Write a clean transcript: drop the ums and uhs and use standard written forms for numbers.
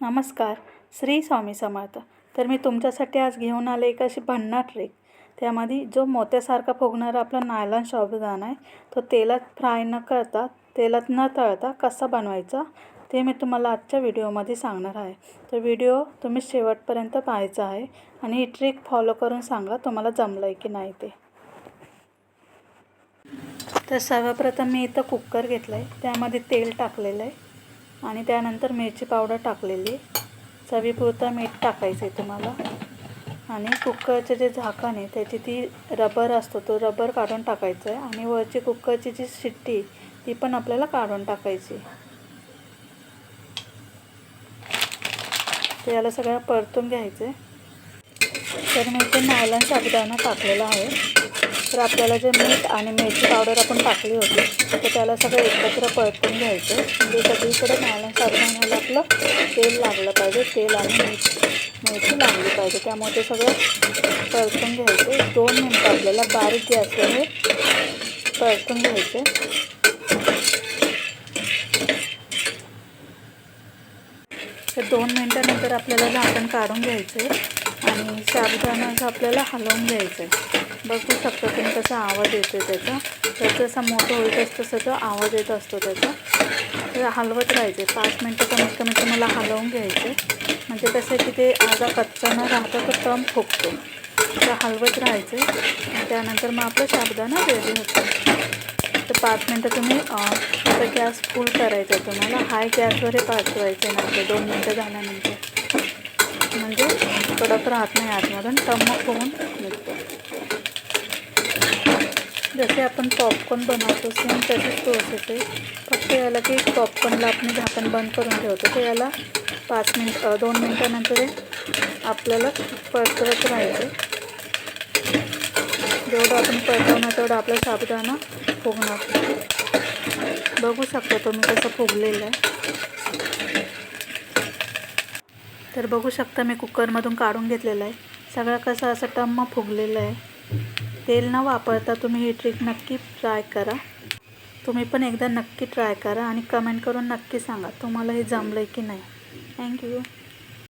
नमस्कार. श्री स्वामी समर्थ. तर मी तुमच्यासाठी आज घेऊन आले एक अशी भन्नाट ट्रिक. त्यामध्ये जो मोत्यासारखा फुगणारा आपला नायलॉन साबुदाणा आहे तो तेलात फ्राय न करता, तेलात न तळता कसा बनवायचा ते मी तुम्हाला आजच्या व्हिडिओमध्ये सांगणार आहे. तर व्हिडिओ तुम्ही शेवटपर्यंत पाहायचा आहे आणि ही ट्रिक फॉलो करून सांगा तुम्हाला जमलं आहे की नाही ते. तर सर्वप्रथम मी इथं कुकर घेतला आहे, त्यामध्ये तेल टाकलेलं आहे आणि त्यानंतर मिरची पावडर टाकलेली, चवीपुरतं मीठ टाकायचं आहे तुम्हाला. आणि कुकरचं जे झाकण आहे त्याची ती रबर असतो तो रबर काढून टाकायचं आहे आणि वरची कुकरची जी शिट्टी ती पण आपल्याला काढून टाकायची. तर याला सगळं परतून घ्यायचं आहे. तर मी इथे नायलॉन साबुदाणा टाकलेला आहे. तर आपल्याला जे मीठ आणि मिरची पावडर आपण टाकली होती तर त्याला सगळं एकत्र परतून घ्यायचं. म्हणजे सगळीकडे नायलॉन साबुदाण्याला आपलं तेल लागलं पाहिजे, तेल आणि मिरची लागली पाहिजे. त्यामुळे ते सगळं परतून घ्यायचं. 2 मिनटं आपल्याला बारीक गॅसवर हे परतून घ्यायचे. तर 2 मिनटानंतर आपल्याला झाकण काढून घ्यायचं आहे आणि साबुदाण्याचं आपल्याला हलवून घ्यायचं आहे. बघू शकता तुम्ही कसा आवाज येतो त्याचा. तर जसा मोठं होईल तसं तो आवाज येत असतो त्याचा. तर हलवत राहायचे 5 मिनटं कमीत कमी तुम्हाला हलवून घ्यायचे. म्हणजे कसं की ते आजा कच्चा न राहता तो टम फुगतो. तर हलवत राहायचे आणि त्यानंतर मग आपलं साबुदाणा रेडी होतो. तर 5 मिनटं तुम्ही आता गॅस फुल करायचा आहे तुम्हाला. हाय गॅसवर हे पाठवायचं आहे ना 2 मिनटं झाल्यानंतर, म्हणजे कडक राहत नाही आतमधून, टम्मक होऊन निघतो. जसे आपण पॉपकॉर्न बनवतो सेम तशीच प्रोसेस आहे. फक्त याला की पॉपकॉर्नला आपण झाकण बंद करून ठेवतो. तर याला 2 मिनटानंतर आपल्याला परतवत राहायचं. जेवढं आपण परतवणार तेवढं आपला साबुदाणा फुगणार. बघू शकता तुम्ही कसं फुगलेलं आहे. तर बघू शकता मी कुकरमधून काढून घेतलेलं आहे. सगळं कसं असं टम्म फुगलेलं आहे. तेल न वापरता तुम्ही ही ट्रिक नक्की ट्राय करा. तुम्ही पण एकदा नक्की ट्राय करा आणि कमेंट करून नक्की सांगा तुम्हाला हे जमलं आहे की नाही. थँक्यू.